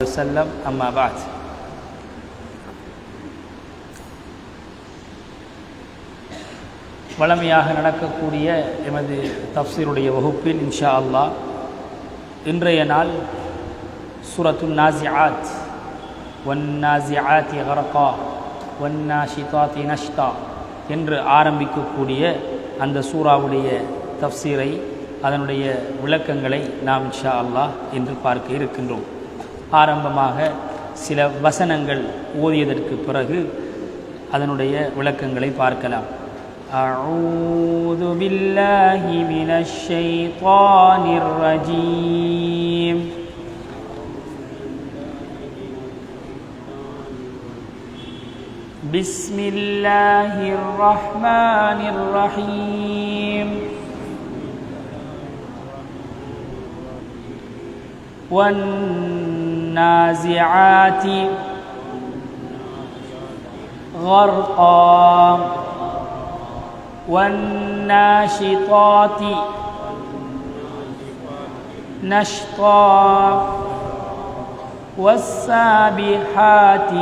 وسلم أما بعد வளமையாக நடக்கக்கூடிய எமது தஃப்சீருடைய வகுப்பில் இன்ஷா அல்லாஹ் இன்றைய நாள் சூரத்துன் நாஸிஆத் வன்னாஸிஆத்தி கர்கா வன்னாஷிதாத்தி நஷ்தா என்று ஆரம்பிக்கக்கூடிய அந்த சூராவுடைய தஃப்சீரை அதனுடைய விளக்கங்களை நாம் இன்ஷா அல்லாஹ் இன்று பார்க்க இருக்கின்றோம். ஆரம்பமாக சில வசனங்கள் ஓதியதற்கு பிறகு அதனுடைய விளக்கங்களை பார்க்கலாம். அஊது பில்லாஹி மினஷ் ஷைத்தானிர் ரஜீம். பிஸ்மில்லாஹிர் ரஹ்மானிர் ரஹீம். والنازعات غرقا والناشطات نشطا والسابحات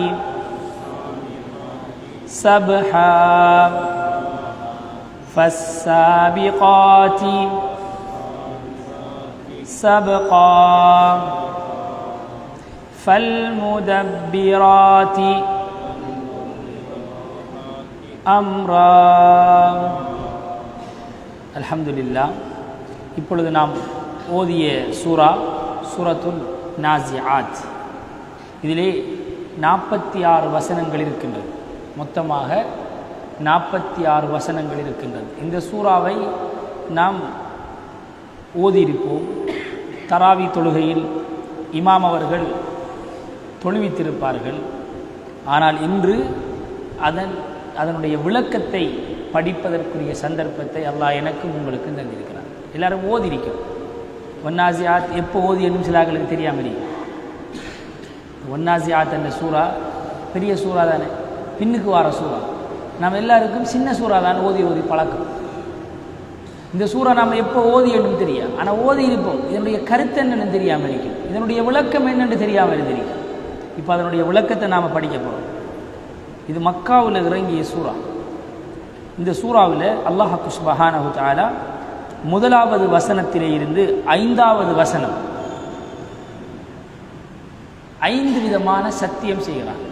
سبحا فالسابقات سبقا فالمدبرات أمرا. அல்ஹம்துலில்லாஹ். இப்பொழுது நாம் ஓதிய சூரத்துல் நாஸிஆத். இதிலே 46 வசனங்கள் இருக்கின்றது. மொத்தமாக 46 வசனங்கள் இருக்கின்றது. இந்த சூறாவை நாம் ஓதியிருப்போம். தராவி தொழுகையில் இமாம் அவர்கள் தொழுவித்திருப்பார்கள். ஆனால் இன்று அதனுடைய விளக்கத்தை படிப்பதற்குரிய சந்தர்ப்பத்தை அல்லாஹ் எனக்கும் உங்களுக்கும் தந்திருக்கிறார். எல்லாரும் ஓதிருக்கோம். வன்னாஸிஆத் எப்போ ஓதி என்னும் சிலாக்களுக்கு தெரியாமல். வன்னாஸிஆத் என்ற சூறா பெரிய சூறா தானே, பின்னுக்கு வார சூறா. நாம் எல்லாருக்கும் சின்ன சூறா தான் ஓதி பழக்கம். இந்த சூறா நாம் எப்போ ஓதி என்னும் தெரியும், ஆனால் ஓதி இருப்போம். இதனுடைய கருத்து என்னென்னு தெரியாமல் இருக்கும், இதனுடைய விளக்கம் என்னென்று தெரியாமல் தெரியும். இப்போ அதனுடைய விளக்கத்தை நாம் படிக்க போகிறோம். இது மக்காவில் இறங்கிய சூறா. இந்த சூறாவில் அல்லாஹ் சுப்ஹானஹு தஆலா 1வது வசனத்திலே இருந்து 5வது வசனம் 5 விதமான சத்தியம் செய்கிறார்.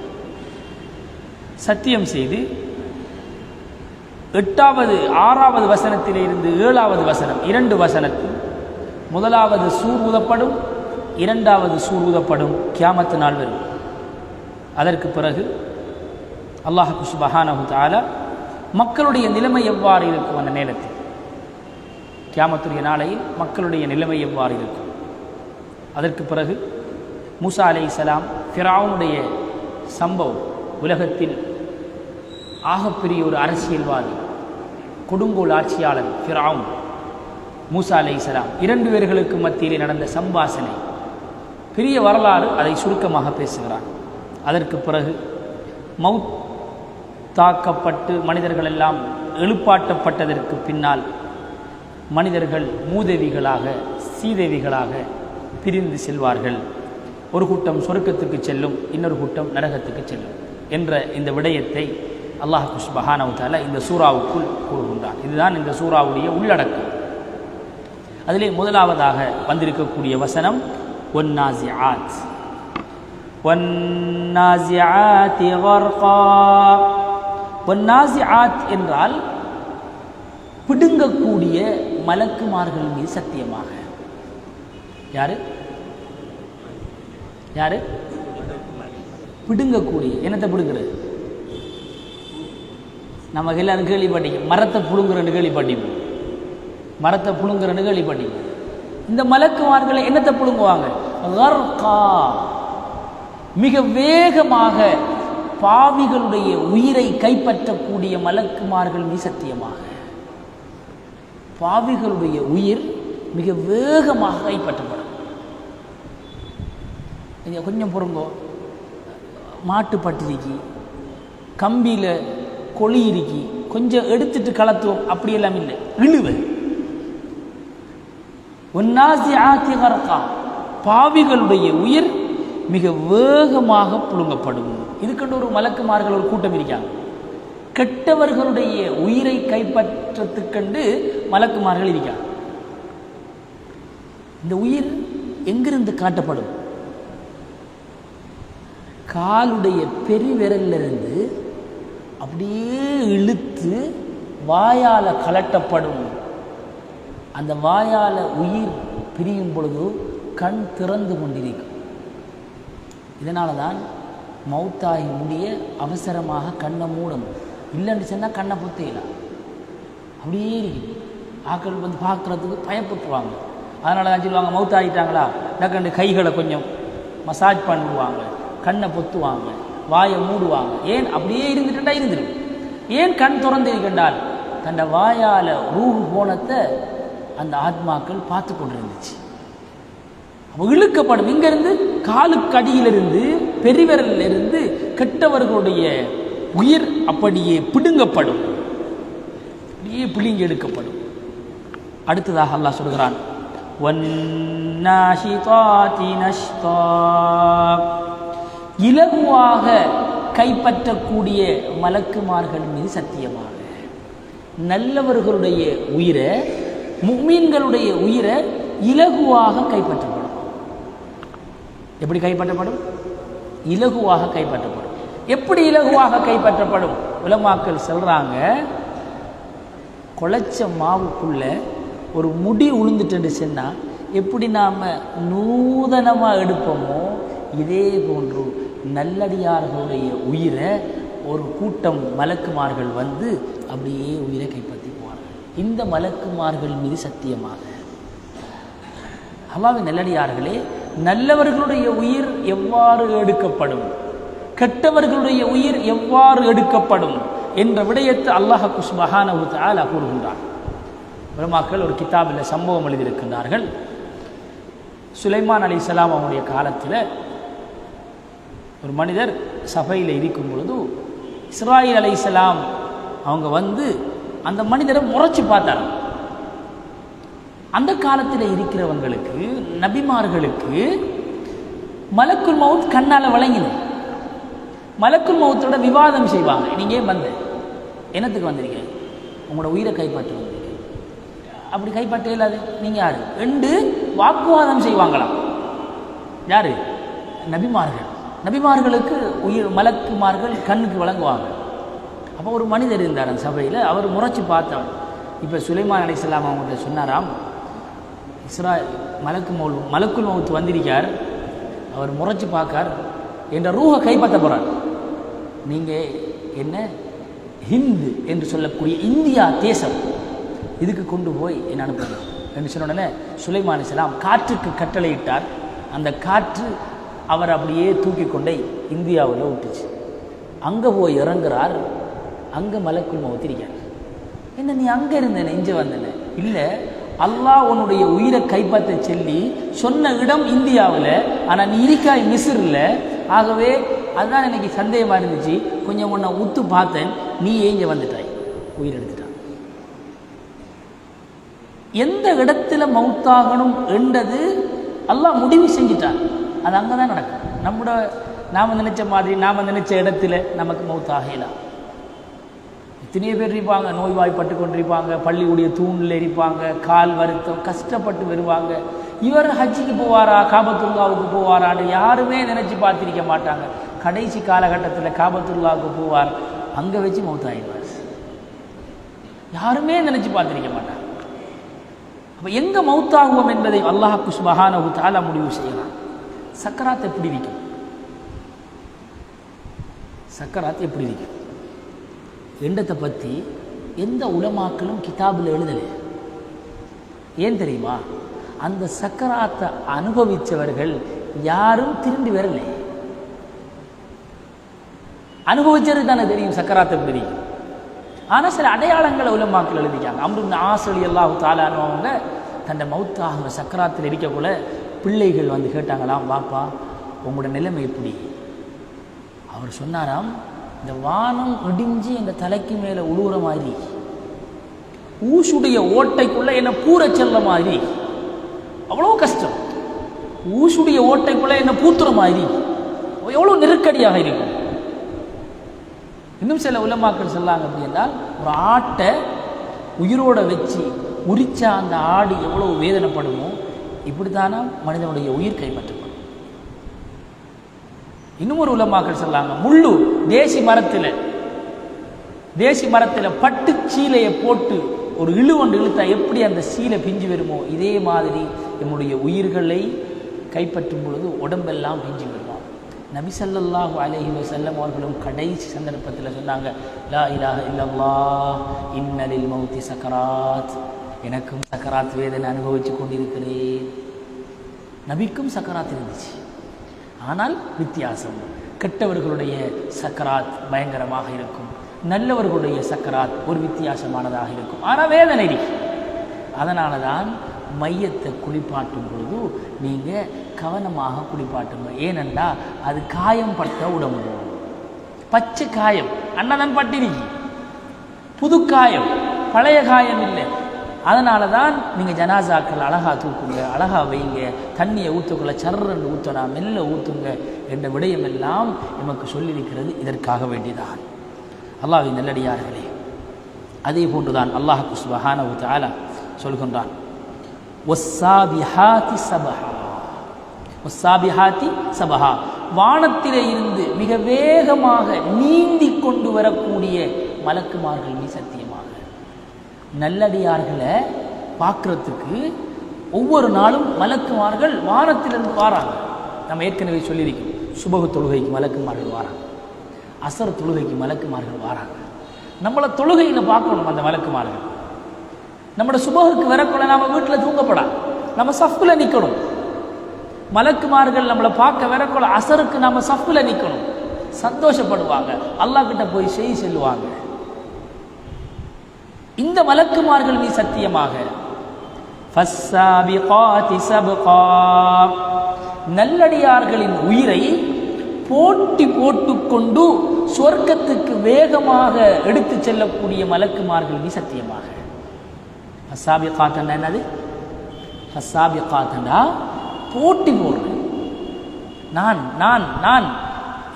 சத்தியம் செய்து 6வது வசனத்திலே இருந்து 7வது வசனம் 2 வசனத்தில் 1வது சூர் ஊதப்படும், 2வது சூர் ஊதப்படும், கியாமத்து நாள் வரும். அதற்கு பிறகு அல்லாஹ் சுப்ஹானஹு தஆலா மக்களுடைய நிலைமை எவ்வாறு இருக்கும், அந்த நேரத்தில் கியாமத்துடைய நாளையில் மக்களுடைய நிலைமை எவ்வாறு இருக்கும். அதற்கு பிறகு மூசா அலைஹிஸ்ஸலாம் ஃபிரௌனுடைய சம்பவம், உலகத்தில் ஆகப்பெரிய ஒரு அரசியல்வாதி, கொடுங்கோல் ஆட்சியாளர் ஃபிரௌன், மூசா அலைஹிஸ்ஸலாம் 2 பேர்களுக்கு மத்தியிலே நடந்த சம்பாஷணை, பெரிய வரலாறு. அதை சுருக்கமாக பேசுகிறார். அதற்கு பிறகு மவுத் தாக்கப்பட்டு மனிதர்கள் எல்லாம் எழுப்பாட்டப்பட்டதற்கு பின்னால் மனிதர்கள் மூதேவிகளாக சீதேவிகளாக பிரிந்து செல்வார்கள். ஒரு கூட்டம் சொர்க்கத்துக்கு செல்லும், இன்னொரு கூட்டம் நரகத்துக்கு செல்லும் என்ற இந்த விடயத்தை அல்லாஹ் சுப்ஹானஹு தஆலா இந்த சூறாவுக்குள் கூறுகின்றான். இதுதான் இந்த சூறாவுடைய உள்ளடக்கம். அதிலே முதலாவதாக வந்திருக்கக்கூடிய வசனம் வன்னாஸிஆத். வன்னாஸிஆத்தி கர்கா. வன்னாஸிஆத் என்றால் பிடுங்கக்கூடிய மலக்குமார்கள் மீது சத்தியமாக. யாரு யாரு பிடுங்கக்கூடிய? என்னத்தை பிடுங்குறது? நமக்கு எல்லாரும் கேள்விப்பட்டீங்க, மரத்தை புழுங்குறன்னு கேள்விப்பட்டீங்க. மரத்தை புழுங்குறன்னு கேள்விப்பட்டீங்க. இந்த மலக்குமார்களை என்னத்தை புழுங்குவாங்க? கர்கா, மிக வேகமாக பாவிகளுடைய உயிரை கைப்பற்றக்கூடிய மலக்குமார்கள் மீது சத்தியமாக. பாவிகளுடைய உயிர் மிக வேகமாக கைப்பற்றப்படும். கொஞ்சம் பொறுங்கோ, மாட்டு பட்டிரிக்கி கம்பியில் கொழி இருக்கி கொஞ்சம் எடுத்துட்டு கலத்துவோம், அப்படியெல்லாம் இல்லை, இழுவை. வன்னாஸிஆத்தி கர்கா, பாவிகளுடைய உயிர் மிக வேகமாக புழுங்கப்படும். இதுக்கென்று ஒரு மலக்குமார்கள் ஒரு கூட்டம் இருக்காங்க. கெட்டவர்களுடைய உயிரை கைப்பற்றத்துக்கண்டு மலக்குமார்கள் இருக்காங்க. இந்த உயிர் எங்கிருந்து காட்டப்படும்? காலுடைய பெருவிரலிருந்து அப்படியே இழுத்து வாயால் கலட்டப்படும். அந்த வாயால் உயிர் பிரியும் பொழுது கண் திறந்து கொண்டிருக்கும். இதனால தான் மௌத்தாகி முடிய அவசரமாக கண்ணை மூடணும். இல்லைன்னு சொன்னால் கண்ணை பொத்தையலாம், அப்படியே இருக்கும். ஆக்கள் வந்து பார்க்குறதுக்கு பயப்பட்டுருவாங்க. அதனால தான் சொல்லுவாங்க, மௌத்தாகிட்டாங்களா டக்குண்டு கைகளை கொஞ்சம் மசாஜ் பண்ணுவாங்க, கண்ணை பொத்துவாங்க, வாயை மூடுவாங்க. ஏன் அப்படியே இருந்துட்டா இருந்துடும். ஏன் கண் திறந்து இருக்கின்றால் தன்னை வாயால் ரூஹு போனத்தை அந்த ஆத்மாக்கள் பார்த்து கொண்டு இருந்துச்சு. இழுக்கப்படும். இங்கிருந்து காலுக்கு அடியிலிருந்து பெருவிரலிருந்து கெட்டவர்களுடைய உயிர் அப்படியே பிடுங்கப்படும், அப்படியே பிடுங்கி எடுக்கப்படும். அடுத்ததாக அல்லாஹ் சொல்கிறான், இலகுவாக கைப்பற்றக்கூடிய மலக்குமார்கள் மீது சத்தியமாக. நல்லவர்களுடைய உயிரை, முஃமின்களுடைய உயிரை இலகுவாக கைப்பற்றப்படும். எப்படி கைப்பற்றப்படும்? இலகுவாக கைப்பற்றப்படும். எப்படி இலகுவாக கைப்பற்றப்படும்? உலமாக்கள் சொல்றாங்க, குழைச்ச மாவுக்குள்ள ஒரு முடி உளுந்துட்டு சொன்னால் எப்படி நாம் நூதனமாக எடுப்போமோ இதே போன்று நல்லடியார்களுடைய உயிரை ஒரு கூட்டம் மலக்குமார்கள் வந்து அப்படியே உயிரை கைப்பற்றி போவார்கள். இந்த மலக்குமார்கள் மீது சத்தியமாக. அல்லாஹ்வின் நல்லடியார்களே, நல்லவர்களுடைய உயிர் எவ்வாறு எடுக்கப்படும், கெட்டவர்களுடைய உயிர் எவ்வாறு எடுக்கப்படும் என்ற விடயத்தை அல்லாஹ் சுப்ஹானஹு வ தஆலா கூறுகின்றார். உலமாக்கள் ஒரு கிதாபில் சம்பவம் எழுதியிருக்கின்றார்கள். சுலைமான் அலைஹிஸ்ஸலாம் அவனுடைய காலத்தில் ஒரு மனிதர் சபையில் இருக்கும் பொழுது இஸ்ராயில் அலைஹிஸ்ஸலாம் அவங்க வந்து அந்த மனிதரை முறைச்சி பார்த்தாங்க. அந்த காலத்தில் இருக்கிறவங்களுக்கு, நபிமார்களுக்கு மலக்குல் மவுத் கண்ணால் வழங்கின. மலக்குல் மவுத்தோட விவாதம் செய்வாங்க. நீங்கள் ஏன் வந்த, என்னத்துக்கு வந்திருக்கீங்க, உங்களோட உயிரை கைப்பற்ற வந்திருக்கீங்க, அப்படி கைப்பற்ற இல்லாது நீங்கள் யார் ரெண்டு வாக்குவாதம் செய்வாங்களாம். யார்? நபிமார்கள். நபிமார்களுக்கு உயிர் மலக்குமார்கள் கண்ணுக்கு வழங்குவாங்க. அப்போ ஒரு மனிதர் இருந்தார் அந்த சபையில். அவர் முறைச்சி பார்த்தார். இப்போ சுலைமான் அலைஹிஸ்ஸலாம் அவங்கள்ட்ட சொன்னாராம், மலக்குல் மவுத் வந்திருக்கார், அவர் முறைச்சி பார்க்கார், என்ற ரூஹை கைப்பற்ற போகிறார். நீங்கள் என்ன ஹிந்து என்று சொல்லக்கூடிய இந்தியா தேசம், இதுக்கு கொண்டு போய் என்ன அனுப்புங்க என்று சொன்ன உடனே சுலைமான் அலைஹிஸ்ஸலாம் காற்றுக்கு கட்டளையிட்டார். அந்த காற்று அவர் அப்படியே தூக்கி கொண்டே இந்தியாவில் விட்டுச்சு. அங்கே போய் இறங்குறார். அங்கே மலக்குல் மவுத் இருக்கார். என்ன நீ அங்கே இருந்தேனே இங்கே வந்தேனே? இல்லை, அல்லாஹ் உன்னுடைய உயிரை கைப்பற்ற சொல்லி சொன்ன இடம் இந்தியாவில், ஆனால் நீ இருக்காய் மிஸ்ரில். ஆகவே அதுதான் எனக்கு சந்தேகமாக இருந்துச்சு, கொஞ்சம் உன்னை உத்து பார்த்தேன், நீ ஏங்க வந்துட்டாய், உயிர் எடுத்துட்டான். எந்த இடத்துல மவுத்தாகணும் என்றது அல்லாஹ் முடிவு செஞ்சிட்டான். அது அங்கே தான் நடக்கும். நாம் நினைச்ச மாதிரி நாம் நினைச்ச இடத்துல நமக்கு மவுத்தாகலாம். எத்தனையோ பேர் இருப்பாங்க, நோய்வாய்ப்பட்டு கொண்டிருப்பாங்க, பள்ளியுடைய தூணில் இருப்பாங்க, கால் வருத்தம், கஷ்டப்பட்டு வருவாங்க. இவர் ஹஜ்ஜிக்கு போவாரா, காபத்துல்லாவுக்கு போவாரான்னு யாருமே நினச்சி பார்த்திருக்க மாட்டாங்க. கடைசி காலகட்டத்தில் காபத்துல்லாவுக்கு போவார், அங்கே வச்சு மௌத்தாயிடுவார். யாருமே நினச்சி பார்த்திருக்க மாட்டாங்க. அப்போ எங்கே மௌத்தாகுவோம் என்பதை அல்லாஹ் சுப்ஹானஹு வ தஆலா முடிவு செய்யலாம். சக்கராத் எப்படி இருக்கும்? சக்கராத் எப்படி இருக்கும் எண்ணத்தை பற்றி எந்த உலமாக்களும் கிதாபில் எழுதலை. ஏன் தெரியுமா? அந்த சக்கராத்தை அனுபவித்தவர்கள் யாரும் திரும்பி வரலை. அனுபவிச்சது தானே தெரியும் சக்கராத்தை எப்படி இருக்கும். ஆனால் சில அடையாளங்களை உலமாக்கள் எழுதிக்காங்க. அம்ரு இப்னு ஆஸ் ரலியல்லாஹு தஆலா அவங்க தன்னை மௌத்தாகிற சக்கராத்தில் இருக்கக்குள்ள பிள்ளைகள் வந்து கேட்டாங்களாம், பாப்பா உங்களோட நிலைமை எப்படி? அவர் சொன்னாராம், இந்த வானம் இடிஞ்சு எங்கள் தலைக்கு மேலே உழுவுற மாதிரி, ஊசுடைய ஓட்டைக்குள்ளே என்னை பூர செல்ல மாதிரி, அவ்வளோ கஷ்டம். ஊசுடைய ஓட்டைக்குள்ள என்ன பூத்துற மாதிரி எவ்வளோ நெருக்கடியாக இருக்கும். இன்னும் சில உலமாக்கள் சொல்லாங்க அப்படி என்றால், ஒரு ஆட்டை உயிரோட வச்சு உரிச்சா அந்த ஆடு எவ்வளவு வேதனைப்படுமோ இப்படித்தானா மனிதனுடைய உயிர் கைப்பற்றப்படும். இன்னும் ஒரு உலமாக்கள் சொல்லாங்க, முள்ளு தேசி மரத்தில் பட்டு சீலையை போட்டு ஒரு இழுவண்டு இழுத்தா எப்படி அந்த சீலை பிஞ்சு வருமோ இதே மாதிரி நம்முடைய உயிர்களை கைப்பற்றும் பொழுது உடம்பெல்லாம் பிஞ்சு வருமா. நபி ஸல்லல்லாஹு அலைஹி வஸல்லம் அவர்களும் கடைசி சந்தர்ப்பத்தில் சொன்னாங்க, லா இலாஹ இல்லல்லாஹ் இன்னலில் மௌத்தி சக்கராத், எனக்கும் சக்கராத் வேதனை அனுபவித்து கொண்டிருக்கிறேன். நபிக்கும் சக்கராத் இருந்துச்சு, ஆனால் வித்தியாசம். கெட்டவர்களுடைய சக்கராத் பயங்கரமாக இருக்கும், நல்லவர்களுடைய சக்கராத் ஒரு வித்தியாசமானதாக இருக்கும், ஆனால் வேதனை இருக்கு. அதனால தான் மையத்தை குளிப்பாட்டும் பொழுது நீங்கள் கவனமாக குளிப்பாட்டுங்க. ஏனென்றா அது காயம் பட்ட உடம்பு, பச்சை காயம் அன்னதான் பட்டிருக்கு, புது காயம் பழைய காயம் இல்லை. அதனால தான் நீங்கள் ஜனாசாக்கள் அழகா தூக்குங்க, அழகா வைங்க, தண்ணியை ஊற்றுக்குள்ள சர்றன்னு ஊற்றனா மெல்ல ஊற்றுங்க என்ற விடயமெல்லாம் நமக்கு சொல்லியிருக்கிறது. இதற்காக வேண்டிதான். அல்லாஹ்வின் நல்லடியார்களே, அதே போன்றுதான் அல்லாஹ் சுப்ஹானஹு வ தஆலா சொல்கின்றான், வஸ்ஸாபிஹாத்தி சபஹா, வஸ்ஸாபிஹாத்தி சபஹா, வானத்திலே இருந்து மிக வேகமாக நீந்தி கொண்டு வரக்கூடிய மலக்குமார்கள் மீது சத்தியமாக. நல்லடியார்களை பார்க்கறதுக்கு ஒவ்வொரு நாளும் மலக்குமார்கள் வானத்திலிருந்து வாராங்க. நம்ம ஏற்கனவே சொல்லியிருக்கோம், சுபஹு தொழுகைக்கு மலக்குமார்கள் வாராங்க, அசர் தொழுகைக்கு மலக்குமார்கள் வாராங்க. நம்மளை தொழுகையில் பார்க்கணும் அந்த மலக்குமார்கள். நம்மளோட சுபஹுக்கு வரக்குள்ள நம்ம வீட்டில் தூங்கப்படா, நம்ம சஃப்பில் நிற்கணும். மலக்குமார்கள் நம்மளை பார்க்க வரக்குள்ள அசருக்கு நம்ம சஃப்பில் நிற்கணும், சந்தோஷப்படுவாங்க, அல்லாஹ் கிட்ட போய் செய்தி செல்லுவாங்க. இந்த மலக்குமார்கள் மீது சத்தியமாக, ஃபஸ்ஸாபிகாதி சப்கா, நல்லடியார்களின் உயிரை போட்டி போட்டுக்கொண்டு சொர்க்கத்துக்கு வேகமாக எடுத்து செல்லக்கூடிய மலக்குமார்கள் மீது சத்தியமாக. ஃபஸ்ஸாபிகாத்தன்னா என்னது? ஃபஸ்ஸாபிகாத்தன்னா போட்டி போடுறேன், நான்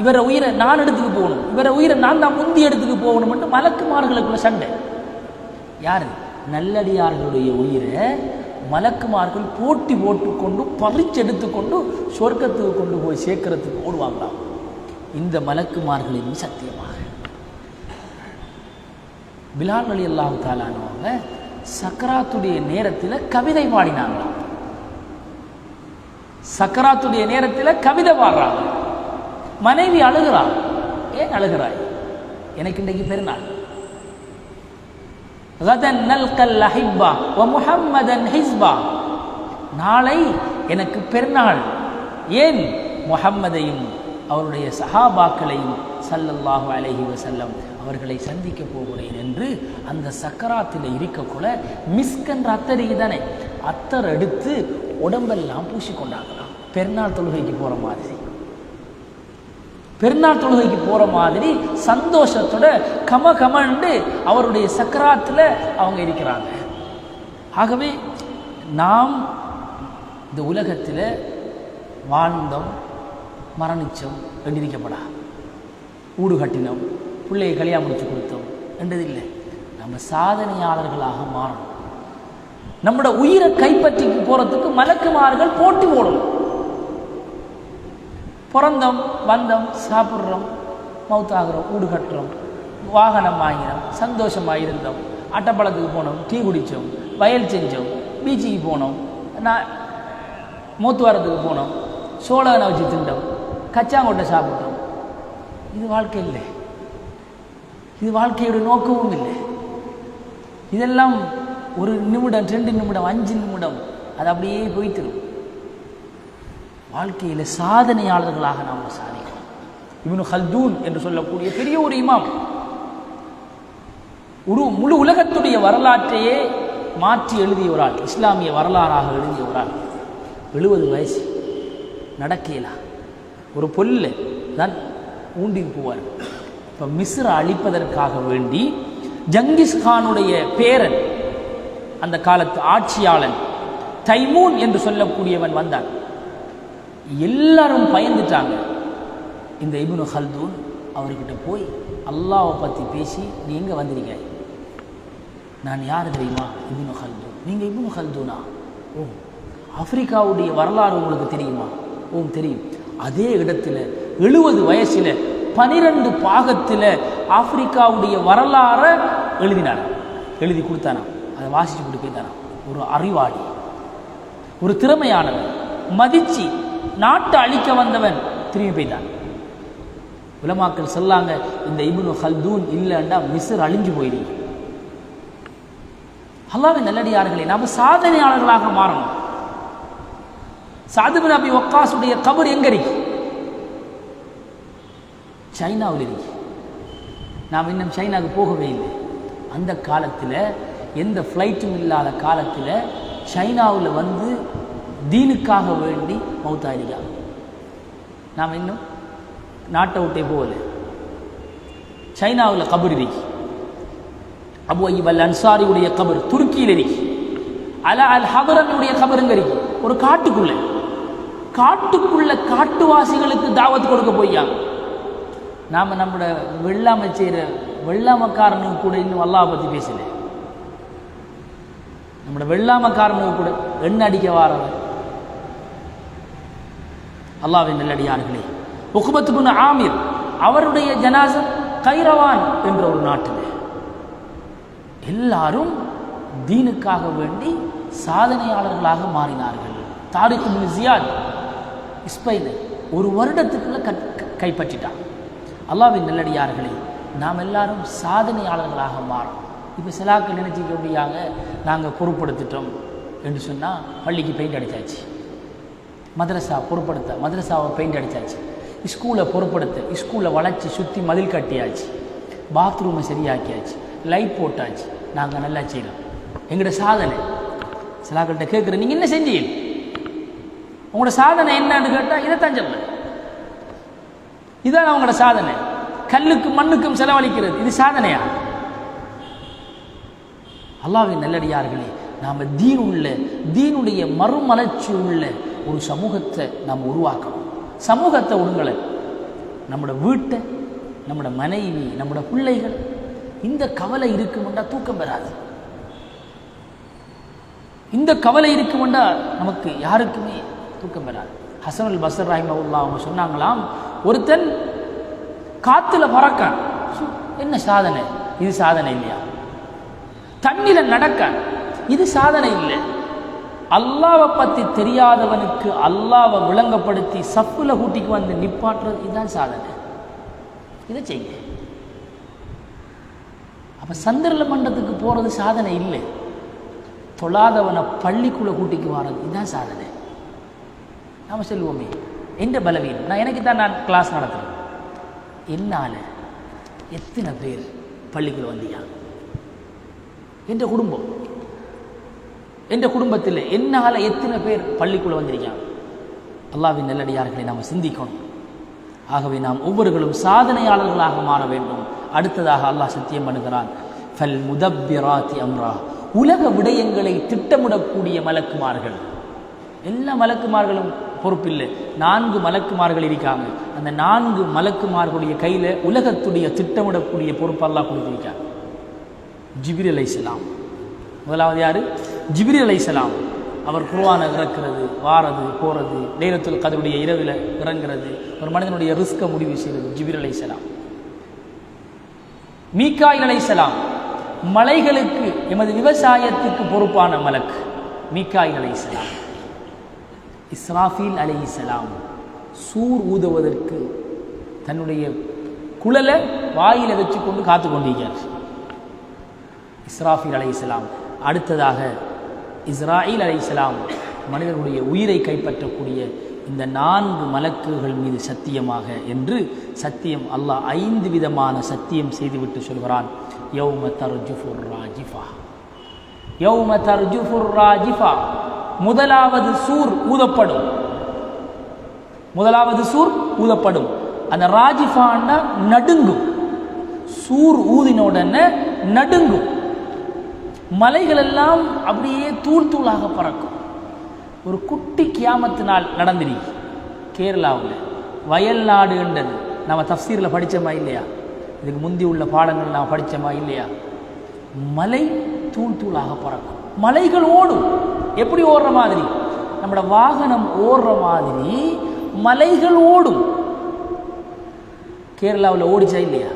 இவரை உயிரை நான் எடுத்துக்கு போகணும், இவரை உயிரை நான் தான் முந்தி எடுத்துக்கு போகணும் என்று மலக்குமார்களுக்குள்ள சண்டை. யாரு? நல்லடியார்களுடைய உயிரை மலக்குமார்கள் போட்டி போட்டுக்கொண்டு பறிச்செடுத்துக்கொண்டு சொர்க்கத்துக்கு கொண்டு போய் சேர்க்கறதுக்கு ஓடுவாங்களாம். இந்த மலக்குமார்களின் சத்தியமாக. பிலால் ரலியல்லாஹு தஆலா அன்ஹு சக்கராத்துடைய நேரத்தில் கவிதை பாடினாங்களாம். சக்கராத்துடைய நேரத்தில் கவிதை பாடுறாங்க. மனைவி அழுகிறாள். ஏன் அழுகிறாய்? எனக்கு இன்றைக்கு பெருநாள், கதன் நல்கல் அஹிப்பா வ முஹம்மதன் ஹிஸ்பா, நாளை எனக்கு பெருநாள். ஏன்? முஹம்மதையும் அவருடைய சஹாபாக்களையும் ஸல்லல்லாஹு அலைஹி வஸல்லம் அவர்களை சந்திக்க போகிறேன் என்று அந்த சக்கராத்தில் இருக்கக்குள்ள மிஸ்கன்ற அத்தருக்கு தானே, அத்தர் எடுத்து உடம்பெல்லாம் பூசிக்கொண்டாங்களாம். பெருநாள் தொழுகைக்கு போகிற மாதிரி, பெருநாள் தொழுகைக்கு போகிற மாதிரி சந்தோஷத்தோட கமகமண்டு அவருடைய சக்கராத்தில் அவங்க இருக்கிறாங்க. ஆகவே நாம் இந்த உலகத்தில் வாழ்ந்தோம், மரணிச்சோம் என்றிருக்கப்படா, ஊடு கட்டினோம், பிள்ளையை கல்யாணம் முடிச்சு கொடுத்தோம் என்றதில்லை. நம்ம சாதனையாளர்களாக மாறணும். நம்மளோட உயிரை கைப்பற்றி போகிறதுக்கு மலக்குமார்கள் போட்டி போடணும். பிறந்தோம், வந்தோம், சாப்பிட்றோம், மவுத்தாகிறோம், வீடு கட்டுறோம், வாகனம் வாங்கினோம், சந்தோஷமாக இருந்தோம், அட்டப்பழத்துக்கு போனோம், டீ குடித்தோம், வயல் செஞ்சோம், பீச்சுக்கு போனோம், மூத்துவாரத்துக்கு போனோம், சோளனை வச்சு திண்டோம், கச்சாங்கொட்டை சாப்பிட்டோம். இது வாழ்க்கை இல்லை, இது வாழ்க்கையோட நோக்கமும் இல்லை. இதெல்லாம் ஒரு நிமிடம், 2 நிமிடம், 5 நிமிடம், அது அப்படியே போய்த்திரும். வாழ்க்கையில் சாதனையாளர்களாக நாம் சாதிக்கணும். இப்னு ஹல்தூன் என்று சொல்லக்கூடிய பெரிய ஒரு இமாம், முழு உலகத்துடைய வரலாற்றையே மாற்றி எழுதிய ஒரு ஆள், இஸ்லாமிய வரலாறாக எழுதிய ஒரு ஆள். 70 வயசு, நடக்கலாம், ஒரு பொல்ல தான் ஊண்டிக்கு போவார். இப்போ மிஸ்ரை அழிப்பதற்காக வேண்டி ஜங்கிஸ்கானுடைய பேரன், அந்த காலத்து ஆட்சியாளன் தைமூன் என்று சொல்லக்கூடியவன் வந்தான். எல்லாரும் பயந்துட்டாங்க. இந்த இப்னு ஹல்தூன் அவர்கிட்ட போய் அல்லாஹ்வை பற்றி பேசி, நீ எங்கே வந்திருக்க? நான் யார் தெரியுமா? இப்னு ஹல்தூன். நீங்கள் இப்னு ஹல்தூனா? ஓ, ஆப்பிரிக்காவுடைய வரலாறு உங்களுக்கு தெரியுமா? ஓ தெரியும். அதே இடத்துல 70 வயசில் 12 பாகத்தில் ஆப்பிரிக்காவுடைய வரலாறை எழுதினார், எழுதி கொடுத்தானா, அதை வாசித்து கொண்டு போய்த்தானா. ஒரு அறிவாளி, ஒரு திறமையானவன், மதிச்சு நாட்டை அழிக்க வந்தவன் திரும்பி போய்த்தான். உலமாக்கள் சொல்லாங்க, இந்த இப்னு ஹல்தூன் இல்லைன்னா மிஸ்ர் அழிஞ்சு போயிடுங்க. அல்லாஹ்வின் நல்லடியார்களே, நாம் சாதனையாளர்களாக மாறணும். சாத் பின் அபி வக்காஸுடைய கபர் எங்க இருக்கு? சைனாவில் இருக்கு. நாம் இன்னும் சைனாவுக்கு போகவே இல்லை. அந்த காலத்தில் எந்த ஃப்ளைட்டும் இல்லாத காலத்தில் சைனாவில் வந்து தீனுக்காக வேண்டி மௌத்தாயிருக்காங்க. நாம் இன்னும் நாட்டை விட்டே போகல. சைனாவில் கபர் இருக்கு. அபு அய்யூப் அல் அன்சாரியுடைய கபர் துருக்கியில் இருக்கு. அலா அல் ஹபரனுடைய கபருங்க இருக்கு. ஒரு காட்டுக்குள்ள காட்டுவாசிகளுக்கு தாவத் கொடுக்க போய்யாங்க. நாம் நம்மளோட வெள்ளாமை செய்கிற வெள்ளாமக்காரனுக்கு கூட இன்னும் அல்லாஹ் பற்றி பேசல. நம்மளோட வெள்ளாமக்காரனுக்கு கூட எண்ணெய் அடிக்க வாரவர். அல்லாஹ்வின் நல்லடியார்களே, உக்பத் பின் ஆமிர் அவருடைய ஜனாஸா கைரவான் என்ற ஒரு நாட்டில். எல்லாரும் தீனுக்காக வேண்டி சாதனையாளர்களாக மாறினார்கள். தாரிக் பின் ஜியாத் ஸ்பெயின் ஒரு வருடத்துக்குள்ள கைப்பற்றிட்டான். அல்லாஹ்வின் நல்லடியார்களே, நாம் எல்லாரும் சாதனையாளர்களாக மாறோம். இப்போ சிலாக்கள் நினைச்சிக்க முடியாங்க, நாங்கள் பொறுப்படுத்திட்டோம் என்று சொன்னால் பள்ளிக்கு பெயிண்ட் அடித்தாச்சு, மதரசா பொறுப்படுத்த மதரசாவை பெயிண்ட் அடித்தாச்சு, ஸ்கூலை பொறுப்படுத்த ஸ்கூலை வளைச்சி சுற்றி மதில் கட்டியாச்சு, பாத்ரூமை சரியாக்கியாச்சு, லைட் போட்டாச்சு, நாங்கள் நல்லா செய்யலாம். எங்களோட சாதனை சிலாக்கள்கிட்ட கேட்குறேன், நீங்கள் என்ன செஞ்சீங்க? உங்களோட சாதனை என்னன்னு கேட்டால் இதைத்தான் சொல்ல. இதான் அவங்களோட சாதனை. கல்லுக்கும் மண்ணுக்கும் செலவழிக்கிறது, இது சாதனையா? அல்லாஹ்வின் நல்லடியார்களே, நாம் தீனுடைய மறுமலர்ச்சி உள்ள ஒரு சமூகத்தை நாம் உருவாக்கணும். சமூகத்தை உங்களை நம்மளோட வீட்டை, நம்மளோட மனைவி, நம்மளோட பிள்ளைகள், இந்த கவலை இருக்குமெண்டா தூக்கம் பெறாது. இந்த கவலை இருக்குமெண்டா நமக்கு யாருக்குமே தூக்கம் பெறாது. ஹசன் அல் பஸ்ர் ரஹிமஹுல்லாஹ் அவங்க சொன்னாங்களாம், ஒருத்தன் காத்துல பறக்க, என்ன சாதனை? இது சாதனை இல்லையா? தண்ணில நடக்க, இது சாதனை இல்லை. அல்லாவை பற்றி தெரியாதவனுக்கு அல்லாவை விளங்கப்படுத்தி சப்புல கூட்டிக்கு வந்து நிப்பாட்டுறது, இதுதான் சாதனை. இதை செய்ய. அப்ப சந்திரல மண்டத்துக்கு போறது சாதனை இல்லை. தொழாதவனை பள்ளிக்குள்ள கூட்டிக்கு வாரது, இதுதான் சாதனை. நாம சொல்லுவோமே, எந்த பலவீனம், எனக்கு தான் நான் கிளாஸ் நடத்துறேன், என்னால எத்தனை பேர் பள்ளிக்குள்ள வந்தீங்க? என்ற குடும்பம், என்ற குடும்பத்தில் என்னால் எத்தனை பேர் பள்ளிக்குள்ள வந்திருக்காங்க? அல்லாஹ்வின் நல்லடியார்களை நாம் சிந்திக்கணும். ஆகவே நாம் ஒவ்வொருவர்களும் சாதனையாளர்களாக மாற வேண்டும். அடுத்ததாக அல்லாஹ் சத்தியம் பண்ணுகிறான், ஃபல் முதப்பிராத்தி அம்ரா, உலக விடயங்களை திட்டமிடக்கூடிய மலக்குமார்கள். எல்லா மலக்குமார்களும் பொறுப்பில்லை, 4 மலக்குமார்கள் இருக்காங்க. அந்த 4 மலக்குமார்களுடைய கையில் உலகத்துடைய திட்டமிடக்கூடிய பொறுப்பு அல்லாஹ் கொடுத்திருக்காங்க. ஜிப்ரீல் அலைஹிஸ்ஸலாம் முதலாவது யாரு? ஜிப்ரீல் அலைஹிஸ்ஸலாம். அவர் குர்ஆனை இறக்குறது, வாரது போகிறது, லைலத்துல் கத்ருடைய இரவில் இறங்குறது, ஒரு மனிதனுடைய ரிஸ்கை முடிவு செய்கிறது ஜிப்ரீல் அலைஹிஸ்ஸலாம். மீகாயில் அலைஹிஸ்ஸலாம் மலைகளுக்கு, எமது விவசாயத்துக்கு பொறுப்பான மலக்கு மீகாயில் அலைஹிஸ்ஸலாம். இஸ்ராஃபீல் அலைஹிஸ்ஸலாம் சூர் ஊதுவதற்கு தன்னுடைய குழலை வாயில வச்சு கொண்டு காத்து கொண்டிருக்கிறார் இஸ்ராஃபீல் அலைஹிஸ்ஸலாம். அடுத்ததாக இஸ்ராயில் அலைஹிஸ்ஸலாம் மனிதனுடைய உயிரை கைப்பற்றக்கூடிய இந்த 4 மலக்குகள் மீது சத்தியமாக என்று சத்தியம் அல்லாஹ் 5 விதமான சத்தியம் செய்துவிட்டு சொல்கிறான். யௌம தர்ஜுஃபுர் ராஜிஃபா, யௌம தர்ஜுஃபுர் ராஜிஃபா, முதலாவது சூர் ஊதப்படும், முதலாவது சூர் ஊதப்படும். அந்த ராஜிஃபான்னா நடுங்கும், சூர் ஊதின உடனே நடுங்கும், மலைகள் எல்லாம் அப்படியே தூள் தூளாக பறக்கும். ஒரு குட்டி கியாமத்து நாள் நடந்திருக்கு. கேரளாவில் வயல்நாடு என்றது நம்ம தஃப்சீரில் படித்தோமா இல்லையா? இதுக்கு முந்தி உள்ள பாடங்கள் நாம் படித்தோமா இல்லையா? மலை தூள் தூளாக பறக்கும், மலைகள் ஓடும். எப்படி ஓடுற மாதிரி? நம்மளோட வாகனம் ஓடுற மாதிரி மலைகள் ஓடும். கேரளாவில் ஓடிச்சா இல்லையா?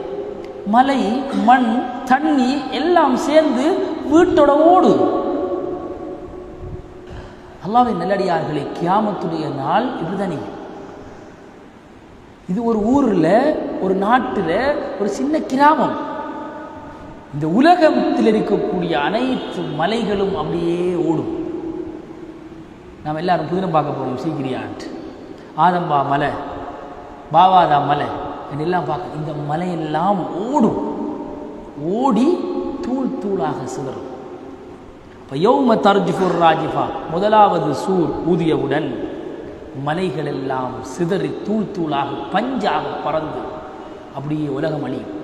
மலை, மண், தண்ணி எல்லாம் சேர்ந்து வீட்டோட ஓடும். அல்லாஹ்வின் நல்லடியார்களே, கியாமத்துடைய நாள் இப்படிதானே. இது ஒரு ஊரில், ஒரு நாட்டில், ஒரு சின்ன கிராமம். இந்த உலகத்தில் இருக்கக்கூடிய அனைத்து மலைகளும் அப்படியே ஓடும். நாம் எல்லாரும் புதினம் பார்க்க போகிறோம் சீக்கிரியான்ட்டு. ஆதம்பா மலை, பாவாதா மலை எல்லாம் பார்க்க. இந்த மலையெல்லாம் ஓடும், ஓடி தூள் தூளாக சிதறும். இப்போ யௌம தர்ஜுஃபுர் ராஜிஃபா, முதலாவது சூர் ஊதியவுடன் மலைகள் எல்லாம் சிதறி தூள் தூளாக பஞ்சாக பறந்து அப்படியே உலகம் அழியும்.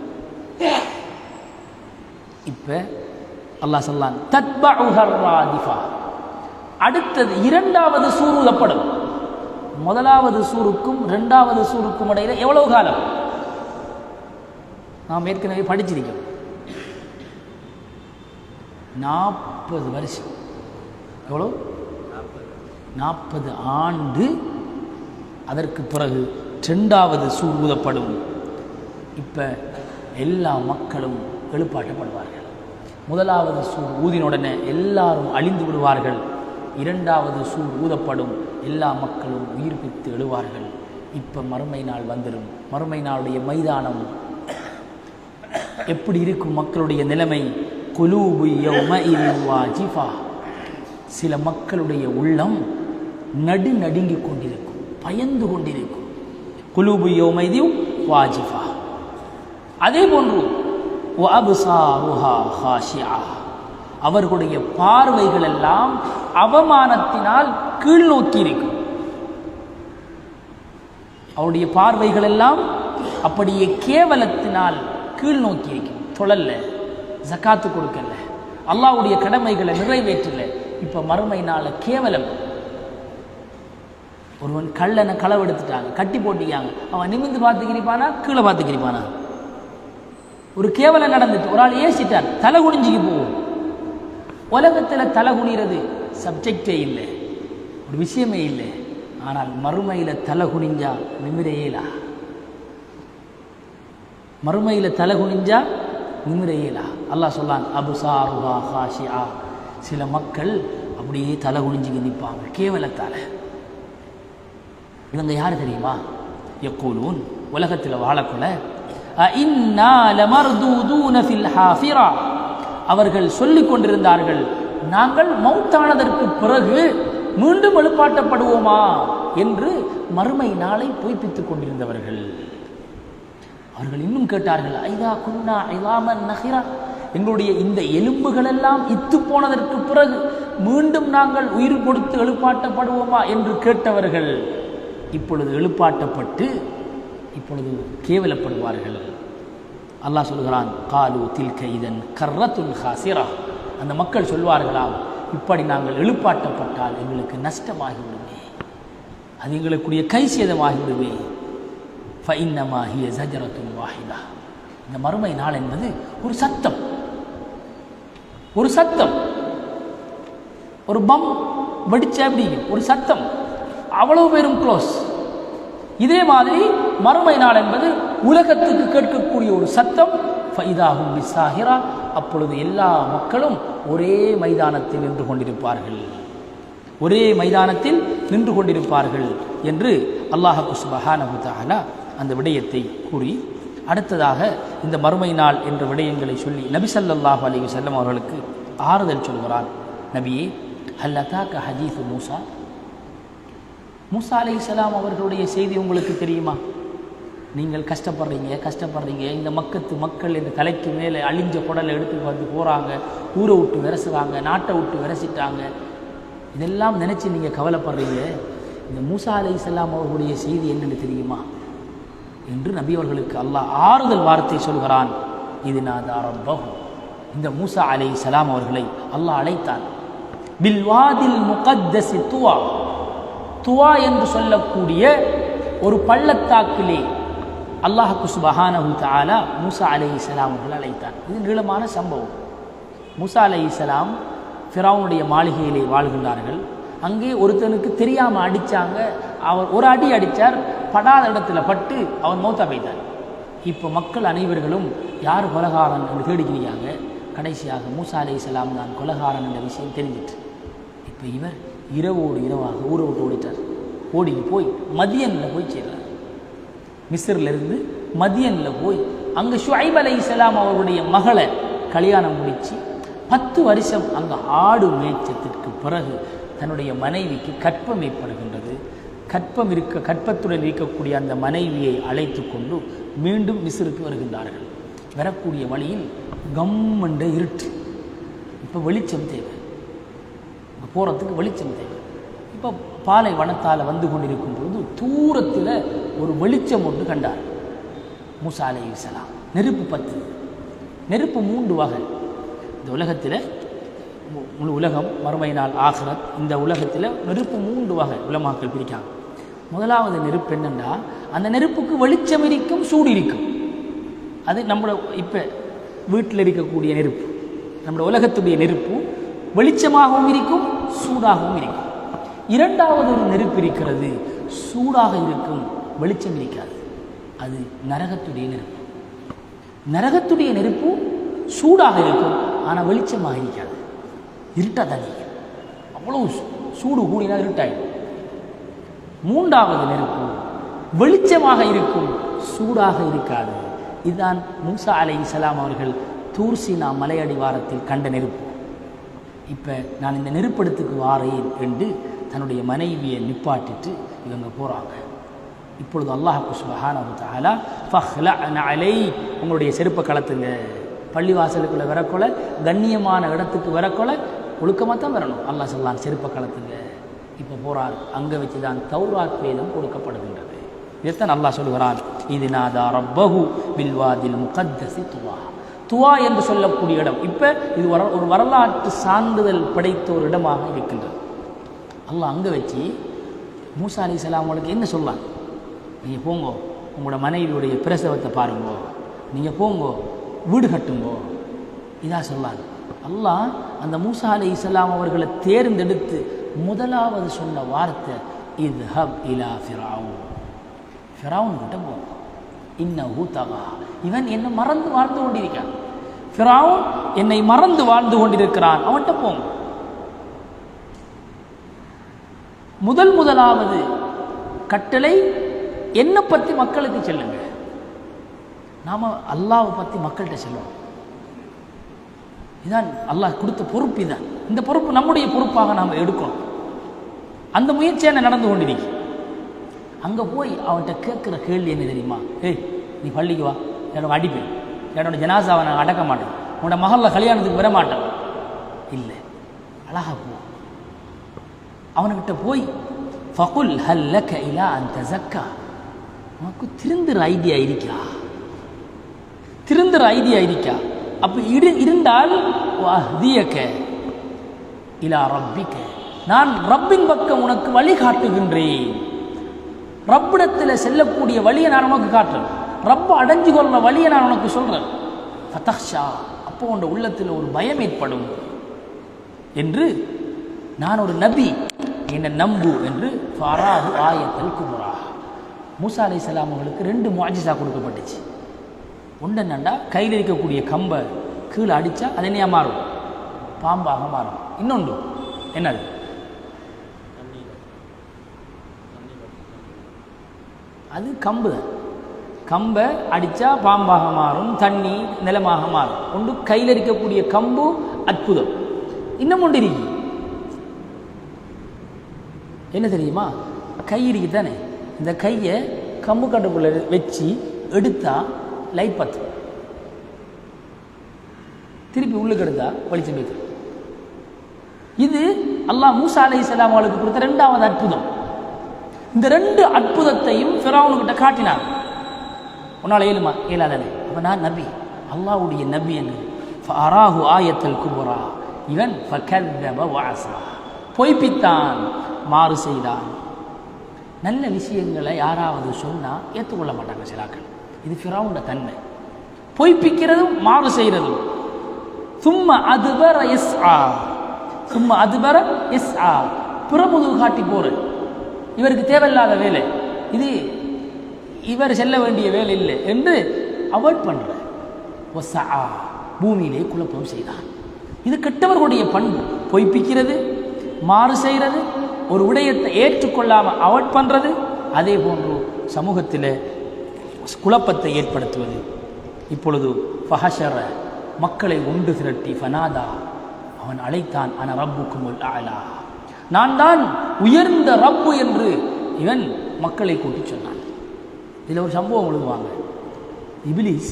இப்போ அல்லாஹ் சொல்லான் தத்பஉஹர் ராஜிஃபா. அடுத்தது இரண்டாவது சூர் ஊதப்படும். முதலாவது சூருக்கும் இரண்டாவது சூருக்கும் இடையில எவ்வளவு காலம்? நாம் ஏற்கனவே படிச்சிருக்கோம், 40 வருஷம். எவ்வளோ? 40 ஆண்டு. அதற்கு பிறகு இரண்டாவது சூர் ஊதப்படும். இப்போ எல்லா மக்களும் எழுப்பாட்டப்படுவார்கள். முதலாவது சூர் ஊதினுடனே எல்லாரும் அழிந்து விடுவார்கள். இரண்டாவது சூர் ஊதப்படும், எல்லா மக்களும் உயிர்ப்பித்து எழுவார்கள். இப்போ மறுமை நாள் வந்துடும். மறுமை நாளுடைய மைதானம் எப்படி இருக்கும்? மக்களுடைய நிலைமை குலூபு யௌமஇதின் வாஜிஃபா. சில மக்களுடைய உள்ளம் நடுநடுங்கிக் கொண்டிருக்கும், பயந்து கொண்டிருக்கும். குலூபு யௌமஇதின் வாஜிஃபா. அதே போன்று வஅப்சாருஹா ஹாஷிஆ. அவர்களுடைய பார்வைகள் எல்லாம் அவமானத்தினால் கீழ் நோக்கி இருக்கும். அவருடைய பார்வைகள் எல்லாம் அப்படியே கேவலத்தினால் கீழ் நோக்கி இருக்கும். தொழல்ல, ஜகாத்து கொடுக்கல, அல்லாஹ்வுடைய கடமைகளை நிறைவேற்றல. இப்போ மறுமை நாள கேவலம். ஒருவன் கள்ளனை களவெடுத்துட்டாங்க, கட்டி போட்டிக்காங்க. அவன் நிமிந்து பார்த்துக்கிறிப்பானா, கீழே பார்த்துக்கிறிப்பானா? ஒரு கேவலம் நடந்துட்டு ஒரு ஆள் ஏசிட்டான், தலை குனிஞ்சிக்கு போகும். உலகத்தில் தலை குனிறது சப்ஜெக்டே இல்லை, ஒரு விஷயமே இல்லை. ஆனால் மறுமையில் தலை குனிஞ்சா நிமிரையேலா. மறுமையில் தலை குனிஞ்சா நிமிரையேலா. அல்லாஹ் சொல்லான் அப்சாருஹா ஹாஷிஆ. சில மக்கள் அப்படியே தலை குனிஞ்சிக்கு நிற்பாங்க கேவலத்தால். இவங்க யார் தெரியுமா? யக்கூலூன், உலகத்தில் வாழக்குள்ள இன்னா லமர்தூதூன ஃபில் ஹாஃபிரா. அவர்கள் சொல்லிக் கொண்டிருந்தார்கள், நாங்கள் மௌத்தானதற்கு பிறகு மீண்டும் எழுப்பாட்டப்படுவோமா என்று மறுமை நாளை பொய்ப்பித்துக் கொண்டிருந்தவர்கள். அவர்கள் இன்னும் கேட்டார்கள், ஐதா குன்னா இலாமன் நஹிரா, எங்களுடைய இந்த எலும்புகள் எல்லாம் இத்து போனதற்கு பிறகு மீண்டும் நாங்கள் உயிர் கொடுத்து எழுப்பாட்டப்படுவோமா என்று கேட்டவர்கள் இப்பொழுது எழுப்பாட்டப்பட்டு இப்பொழுது கேவலப்படுவார்கள். அல்லாஹ் சொல்கிறான், காலு தில்க இதன் கர்ரத்துன் ஹாசிரா. அந்த மக்கள் சொல்வார்களாம், இப்படி நாங்கள் எழுப்பாட்டப்பட்டால் எங்களுக்கு நஷ்டமாகிவிடுமே, அது எங்களுக்குரிய கை சேதமாகிவிடுமே. ஃபஇன்னமா ஹிய ஸஜரத்துன் வாஹிதா. இந்த மறுமை நாள் என்பது ஒரு சத்தம், ஒரு சத்தம், ஒரு பம் வெடிச்ச அப்படி ஒரு சத்தம், அவ்வளவு பேரும் க்ளோஸ். இதே மாதிரி மறுமை நாள் என்பது உலகத்துக்கு கேட்கக்கூடிய ஒரு சத்தம். ஃபைதாஹும் பிஸ்ஸாஹிரா. அப்பொழுது எல்லா மக்களும் ஒரே மைதானத்தில் நின்று கொண்டிருப்பார்கள், ஒரே மைதானத்தில் நின்று கொண்டிருப்பார்கள் என்று அல்லாஹ் சுப்ஹானஹு வ தஆலா அந்த விடயத்தை கூறி, அடுத்ததாக இந்த மறுமை நாள் என்ற விடயங்களை சொல்லி நபி ஸல்லல்லாஹு அலைஹி வஸல்லம் அவர்களுக்கு ஆறுதல் சொல்கிறான். நபியே, ஹல் அதாக ஹதீஸ் மூசா. மூசா அலைஹிஸ்ஸலாம் அவர்களுடைய செய்தி உங்களுக்கு தெரியுமா? நீங்கள் கஷ்டப்படுறீங்க, இந்த மக்கள் இந்த தலைக்கு மேலே அழிஞ்ச குடலை எடுத்து வந்து போகிறாங்க, ஊரை விட்டு விரசுறாங்க, நாட்டை விட்டு விரசிட்டாங்க. இதெல்லாம் நினச்சி நீங்கள் கவலைப்படுறீங்க. இந்த மூசா அலைஹிஸ்ஸலாம் அவர்களுடைய செய்தி என்னென்னு தெரியுமா என்று நபி அவர்களுக்கு அல்லாஹ் ஆறுதல் வார்த்தை சொல்கிறான். இது நாதா ரப்பஹு. இந்த மூசா அலைஹிஸ்ஸலாம் அவர்களை அல்லாஹ் அழைத்தான். பில்வாதில் முகத்தஸி துவா. துவா என்று சொல்லக்கூடிய ஒரு பள்ளத்தாக்கிலே அல்லாஹ்வுக்கு சுப்ஹானஹு தஆலா மூசா அலைஹிஸ்ஸலாம் அவர்கள் அழைத்தார். இது நீளமான சம்பவம். மூசா அலைஹிஸ்ஸலாம் ஃபிரௌனுடைய மாளிகையிலே வாழ்கின்றார்கள். அங்கே ஒருத்தனுக்கு தெரியாமல் அடித்தாங்க. அவர் ஒரு அடி அடித்தார், படாத இடத்துல பட்டு அவர் மௌத்தா போய்த்தார். இப்போ மக்கள் அனைவர்களும் யார் கொலகாரன் என்று தேடிக்கிறாங்க. கடைசியாக மூசா அலைஹிஸ்ஸலாம் தான் கொலகாரன் என்ற விஷயம் தெரிஞ்சிட்டு இப்போ இவர் இரவோடு இரவாக ஊரை விட்டு ஓடிட்டார். ஓடி போய் மதியனில் போய் சேர்றார். மிஸ்ரிலிருந்து மதியனில் போய் அங்கே ஷுஐப் அலைஹிஸ்ஸலாம் அவருடைய மகளை கல்யாணம் முடித்து 10 வருஷம் அங்கே ஆடு மேய்ச்சத்திற்கு பிறகு தன்னுடைய மனைவிக்கு கற்பம் ஏற்படுகின்றது. கற்பத்துடன் இருக்கக்கூடிய அந்த மனைவியை அழைத்து கொண்டு மீண்டும் மிஸ்ருக்கு வருகின்றார்கள். வரக்கூடிய வழியில் கம்மண்ட இருட்டு. இப்போ வெளிச்சம் தேவை, போகிறதுக்கு வெளிச்சம் தேவை. இப்போ பாலை வனத்தால் வந்து கொண்டிருக்கும் போது தூரத்தில் ஒரு வெளிச்சம் ஒன்று கண்டார் மூசா அலைஹிஸ்ஸலாம். நெருப்பு 10. நெருப்பு 3 வகை. இந்த உலகத்தில் முழு உலகம், மறுமை நாள், ஆகிரத், இந்த உலகத்தில் நெருப்பு 3 வகை உலமாக்கள் பிரிக்காங்க. முதலாவது நெருப்பு என்னென்னா, அந்த நெருப்புக்கு வெளிச்சம் இருக்கும், சூடு இருக்கும். அது நம்மளோட இப்போ வீட்டில் இருக்கக்கூடிய நெருப்பு. நம்மளோட உலகத்துடைய நெருப்பு வெளிச்சமாகவும் இருக்கும், சூடாகவும் இருக்கும். இரண்டாவது ஒரு நெருப்பு இருக்கிறது, சூடாக இருக்கும், வெளிச்சம் இருக்காது. அது நரகத்துடைய நெருப்பு. நரகத்துடைய நெருப்பு சூடாக இருக்கும், ஆனால் வெளிச்சமாக இருக்காது, இருட்டாக தான் இருக்கும். அவ்வளவு சூடு கூடினா இருட்டாயிடும். மூன்றாவது நெருப்பு வெளிச்சமாக இருக்கும், சூடாக இருக்காது. இதுதான் மூசா அலைஹிஸ்ஸலாம் அவர்கள் தூர் சீனா மலையடிவாரத்தில் கண்ட நெருப்பு. இப்போ நான் இந்த நெருப்படத்துக்கு வாரேன் என்று தன்னுடைய மனைவியை நிப்பாட்டிட்டு இவங்க போகிறாங்க. இப்பொழுது அல்லாஹ் சுப்ஹானஹு தஆலா ஃபஹ்லஅன அலை, உங்களுடைய செருப்பை கலத்துங்க. பள்ளிவாசலுக்குள்ளே வரக்கொல, கண்ணியமான இடத்துக்கு வரக்கொல ஒழுக்கமாக தான் வரணும். அல்லாஹ் சொல்லலாம் செருப்பை கலத்துங்க. இப்போ போகிறார். அங்கே வச்சு தான் தௌராத் வேதம் கொடுக்கப்படுகின்றது. இதைத்தான் அல்லாஹ் சொல்கிறான், இது நாதா ரப்பஹு பில்வாதில் முகத்தஸி துவா. துவா என்று சொல்லக்கூடிய இடம். இப்போ இது ஒரு வரலாற்று சான்றிதழ் படைத்த ஒரு இடமாக இருக்கின்றது. அல்லாஹ் அங்கே வச்சு மூசா அலைஹிஸ்ஸலாம் அவங்களுக்கு என்ன சொல்லலாம், நீங்கள் போங்கோ, உங்களோட மனைவியுடைய பிரசவத்தை பாருங்கோ, நீங்கள் போங்கோ, வீடு கட்டுங்கோ, இதாக சொல்லாது. அல்லாஹ் அந்த மூசா அலைஹிஸ்ஸலாம் அவர்களை தேர்ந்தெடுத்து முதலாவது சொன்ன வார்த்தை, இத்ஹப் இலா ஃபிரௌன். ஃபிரௌன் கிட்ட போ, இன்னஹு தகா, இவன் என்னை மறந்து வாழ்ந்து கொண்டிருக்கான். ஃபிரௌன் என்னை மறந்து வாழ்ந்து கொண்டிருக்கிறான், அவன்கிட்ட போங்க. முதலாவது கட்டளை, என்னை பற்றி மக்களுக்கு சொல்லுங்க. நாம் அல்லாஹ்வை பற்றி மக்கள்கிட்ட சொல்லுவோம். இதுதான் அல்லாஹ் கொடுத்த பொறுப்பு. இதுதான் இந்த பொறுப்பு நம்முடைய பொறுப்பாக நாம் எடுக்கணும். அந்த முயற்சியை நடந்து கொண்டிருக்கு. அங்கே போய் அவன்கிட்ட கேட்குற கேள்வி என்ன தெரியுமா, ஏய் நீ பள்ளிக்கு வா, என்னோட அடிப்பேன், என்னோட ஜனாசாவை நான் அடக்க மாட்டேன், உன்னோட மகளில் கல்யாணத்துக்கு வர மாட்டேன். இல்லை, அழகா போ. அவனுக்கிட்ட போய் ஃபகுல் ஹல் லக இலா அன் தஸக்கா, உனக்கு திருந்துற ஐடியா இருக்கா? திருந்துற ஐடியா இருக்கா? அப்போ இருந்தால் வஹ்தியக இலா ரப்பிக, நான் ரப்பின் பக்கம் உனக்கு வழி காட்டுகின்றேன். ரப்பிடத்தில் செல்லக்கூடிய வழியை நான் உனக்கு காட்டுறேன். ரப்ப அடைஞ்சு கொள்ற வழியை நான் உனக்கு சொல்கிறேன். ஃபதஹ்ஷா, அப்போ உன் உள்ளத்தில் ஒரு பயம் ஏற்படும் என்று, நான் ஒரு நபி, என்னை நம்பு என்று ஃபராஹு ஆயத்தல் குப்ரா. மூசா அலைஹிஸ்ஸலாம் அவர்களுக்கு 2 முஅஜிஸா கொடுக்கப்பட்டுச்சு. ஒன்று என்னண்டா, கையில் இருக்கக்கூடிய கம்பை கீழே அடித்தா அது என்னையா மாறும், பாம்பாக மாறும். இன்னொன்று என்னது, அது கம்பு. கம்பை அடித்தா பாம்பாக மாறும், தண்ணி நிலமாக மாறும். ஒன்று கையில் இருக்கக்கூடிய கம்பு அற்புதம். இன்னும் ஒன்று இருக்கு, என்ன தெரியுமா, கை இருக்கு தானே, இந்த கையை கம்பு கட்டுக்குள்ள வச்சு எடுத்தா லைட் பத்து, திருப்பி உள்ளுக்கு எடுத்தா வெளிச்சம் வைத்து. இது அல்லாஹ் மூசா அலைஹிஸ்ஸலாம் அவர்களுக்கு கொடுத்த 2வது அற்புதம். இந்த 2 அற்புதத்தையும் ஃபிரௌனுக்கிட்ட காட்டினார். உன்னால் ஏழுமா? ஏழாதானே? அப்போ நான் நபி, அல்லாஹ்வுடைய நபி என்று. ஃபஅராஹு ஆயத்தல் குப்ரா, இவன் ஃபகذب வஅஸா, பொய்ப்பித்தான், மாறு செய்தான். நல்ல விஷயங்களை யாராவது சொன்னால் ஏற்றுக்கொள்ள மாட்டாங்க சிலாக்கள். இது ஃபிரௌனோட தன்மை. பொய்ப்பிக்கிறதும் மாறு செய்கிறதும். சும்மா அதுபர எஸ்ஆ புறமுதுகு காட்டி போகிறது. இவருக்கு தேவையில்லாத வேலை இது, இவர் செல்ல வேண்டிய வேலை இல்லை என்று அவாய்ட் பண்ணுற பூமியிலே குழப்பம் செய்தான். இது கெட்டவர்களுடைய பண்பு. பொய்ப்பிக்கிறது, மாறு செய்கிறது, ஒரு விடயத்தை ஏற்றுக்கொள்ளாமல் அவாய்ட் பண்ணுறது, அதே போன்று சமூகத்தில் குழப்பத்தை ஏற்படுத்துவது. இப்பொழுது ஃபஹஷர மக்களை ஒன்று திரட்டி ஃபனாதா அவன் அழைத்தான், அன ரப்புக்குமுல் அலா, நான் தான் உயர்ந்த ரப்பு என்று இவன் மக்களை கூட்டி சொன்னான். இதில் ஒரு சம்பவம் எழுதுவாங்க. இபிலிஸ்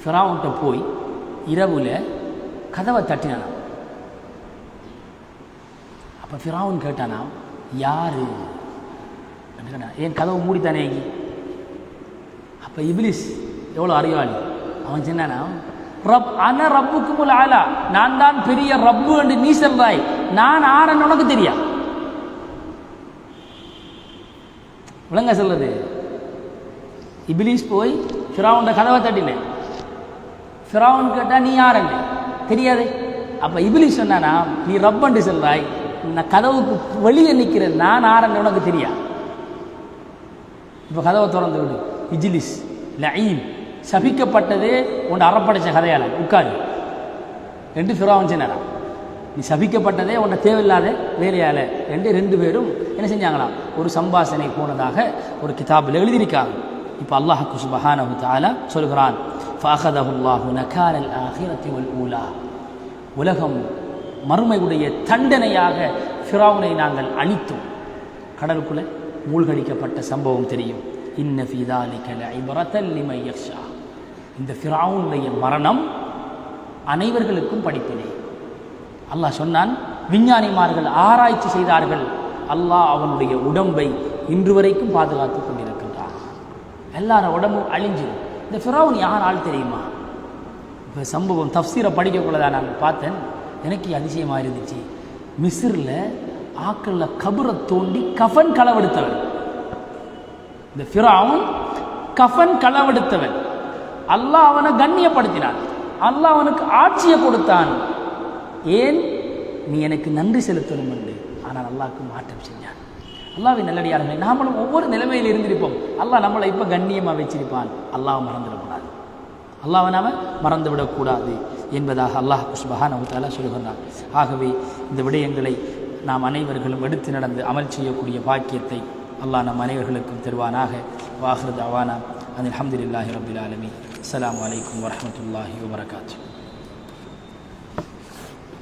ஃபிரௌன்கிட்ட போய் இரவுல கதவை தட்டினான். அப்போ ஃபிரௌன் கேட்டானா, யாரு? ஏன் கதவை மூடித்தானே? அப்போ இபிலிஸ் எவ்வளோ அறிவாளி, அவன் சொன்னானா, அன ரப்புக்குமுல் அலா, நான் தான் பெரிய ரப்பு என்று நீ சொல்றாய், நான் ஆரன் உனக்கு தெரியா? விளங்க சொல்றது. இபிலிஸ் போய் ஃபிரௌன் கதவை தட்டினேன். ஃபிரௌன் கேட்டா நீ யாருன்னு தெரியாது. அப்ப இபிலிஸ் சொன்னானா, நீ ரப்பண்டு சொல்றாய், நான் கதவுக்கு வெளியே நிற்கிறேன், நான் ஆரன் உனக்கு தெரியா? இப்போ கதவை திறந்து விடு. இஜிலிஸ் லஈம், சபிக்கப்பட்டதே உன் அறப்படைச்ச கதையால் உட்காரு என்று ஃபிரௌன் சொன்னாரா. நீ சபிக்கப்பட்டதே உன்னை தேவையில்லாத வேலையால் என்று ரெண்டு பேரும் என்ன செஞ்சாங்களாம், ஒரு சம்பாஷணை போனதாக ஒரு கிதாபில் எழுதியிருக்காங்க. இப்போ அல்லாஹ் சுப்ஹானஹு தஆலா சொல்கிறான், ஃபஅഖதஹுல்லாஹு நகாலல் ஆகிரத்தி வல் ஊலா, உலகம் மறுமையுடைய தண்டனையாக ஃபிரௌனை நாங்கள் அழித்தோம். கடலுக்குள்ளே மூழ்கடிக்கப்பட்ட சம்பவம் தெரியும். இன்ன ஃபீ ذلك لعبرة لمن يخشى, இந்த ஃபிரௌனுடைய மரணம் அனைவர்களுக்கும் படிப்பினை. அல்லாஹ் சொன்னான், விஞ்ஞானிமார்கள் ஆராய்ச்சி செய்தார்கள், அல்லாஹ் அவனுடைய உடம்பை இன்று வரைக்கும் பாதுகாத்து கொண்டிருக்கின்றான். எல்லாரும் உடம்பும் அழிஞ்சிடும். இந்த ஃபிரௌன் யார் ஆள் தெரியுமா? இப்போ சம்பவம் தஃப்சீரை படிக்கக்குள்ளதான் நான் பார்த்தேன், எனக்கு அதிசயமாக இருந்துச்சு. மிஸ்ரில் ஆக்களில் கபரை தோண்டி கஃன் களவெடுத்தவன் இந்த ஃபிரௌன். கஃன் களவெடுத்தவன். அல்லாஹ் அவனை கண்ணியப்படுத்தினான், அல்லாஹ் அவனுக்கு ஆட்சியை கொடுத்தான். ஏன்? நீ எனக்கு நன்றி செலுத்தணும் என்று. ஆனால் அல்லாஹ்க்கு மாற்றம் செஞ்சான். அல்லாஹ்வின் நல்லடியார்களே, நாமளும் ஒவ்வொரு நிலைமையில் இருந்திருப்போம். அல்லாஹ் நம்மளை இப்போ கண்ணியமாக வச்சிருப்பான். அல்லாஹ் மறந்துவிடக்கூடாது, அல்லாஹ்வை நாம மறந்துவிடக்கூடாது என்பதாக அல்லாஹ் சுப்ஹானஹு தஆலா சொல்கிறான். ஆகவே இந்த விடயங்களை நாம் அனைவர்களும் எடுத்து நடந்து அமல் செய்யக்கூடிய பாக்கியத்தை அல்லாஹ் நம் அனைவர்களுக்கும் தருவானாக. வாஹிரு தஅவானா அல்ஹம்துலில்லாஹி ரப்பில் ஆலமீன். அஸ்ஸலாமு அலைக்கும் வரஹ்மத்துல்லாஹி வபரகாத்துஹு.